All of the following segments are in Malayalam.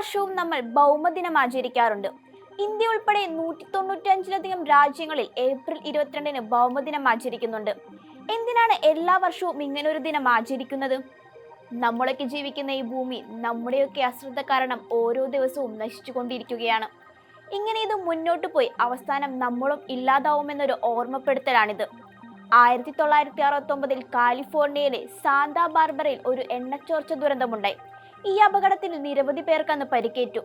വർഷവും നമ്മൾ ഭൗമദിനം ആചരിക്കാറുണ്ട്. ഇന്ത്യ ഉൾപ്പെടെ 195ലധികം രാജ്യങ്ങളിൽ ഏപ്രിൽ 22-ന് ഭൗമദിനം ആചരിക്കുന്നുണ്ട്. എന്തിനാണ് എല്ലാ വർഷവും ഇങ്ങനൊരു ദിനം ആചരിക്കുന്നത്? നമ്മളൊക്കെ ജീവിക്കുന്ന ഈ ഭൂമി നമ്മുടെയൊക്കെ അശ്രദ്ധ കാരണം ഓരോ ദിവസവും നശിച്ചുകൊണ്ടിരിക്കുകയാണ്. ഇങ്ങനെ ഇത് മുന്നോട്ട് പോയി അവസാനം നമ്മളും ഇല്ലാതാവുമെന്നൊരു ഓർമ്മപ്പെടുത്തലാണിത്. 1969-ൽ കാലിഫോർണിയയിലെ സാന്താ ബാർബറയിൽ ഒരു എണ്ണച്ചോർച്ച ദുരന്തമുണ്ടായി. ഈ അപകടത്തിൽ നിരവധി പേർക്ക് അന്ന് പരിക്കേറ്റു.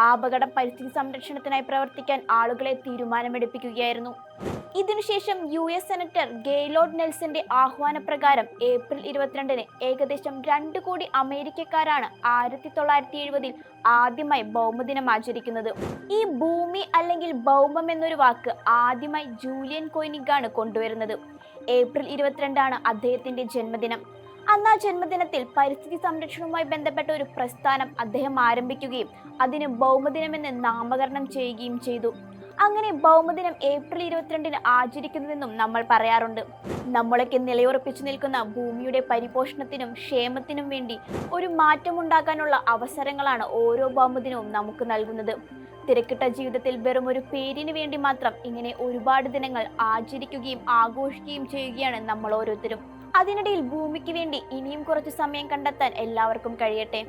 ആ അപകടം പരിസ്ഥിതി സംരക്ഷണത്തിനായി പ്രവർത്തിക്കാൻ ആളുകളെ തീരുമാനമെടുപ്പിക്കുകയായിരുന്നു. ഇതിനുശേഷം US സെനറ്റർ ഗെയ്ലോർഡ് നെൽസന്റെ ആഹ്വാനപ്രകാരം ഏപ്രിൽ 22-ന് ഏകദേശം 2 കോടി അമേരിക്കക്കാരാണ് 1970-ൽ ആദ്യമായി ഭൗമദിനം ആചരിക്കുന്നത്. ഈ ഭൂമി അല്ലെങ്കിൽ ഭൗമം എന്നൊരു വാക്ക് ആദ്യമായി ജൂലിയൻ കോയ്നിഗാണ് കൊണ്ടുവരുന്നത്. ഏപ്രിൽ 22 അദ്ദേഹത്തിന്റെ ജന്മദിനം. അന്ന് ആ ജന്മദിനത്തിൽ പരിസ്ഥിതി സംരക്ഷണവുമായി ബന്ധപ്പെട്ട ഒരു പ്രസ്ഥാനം അദ്ദേഹം ആരംഭിക്കുകയും അതിന് ഭൗമദിനമെന്ന് നാമകരണം ചെയ്യുകയും ചെയ്തു. അങ്ങനെ ഭൗമദിനം ഏപ്രിൽ 22-ന് ആചരിക്കുന്നതെന്നും നമ്മൾ പറയാറുണ്ട്. നമ്മളൊക്കെ നിലയുറപ്പിച്ചു നിൽക്കുന്ന ഭൂമിയുടെ പരിപോഷണത്തിനും ക്ഷേമത്തിനും വേണ്ടി ഒരു മാറ്റമുണ്ടാക്കാനുള്ള അവസരങ്ങളാണ് ഓരോ ഭൗമദിനവും നമുക്ക് നൽകുന്നത്. തിരക്കിട്ട ജീവിതത്തിൽ വെറും ഒരു പേരിന് വേണ്ടി മാത്രം ഇങ്ങനെ ഒരുപാട് ദിനങ്ങൾ ആചരിക്കുകയും ആഘോഷിക്കുകയും ചെയ്യുകയാണ് നമ്മൾ ഓരോരുത്തരും. അതിനിടയിൽ ഭൂമിക്ക് വേണ്ടി ഇനിയും കുറച്ച് സമയം കണ്ടെത്താൻ എല്ലാവർക്കും കഴിയട്ടെ.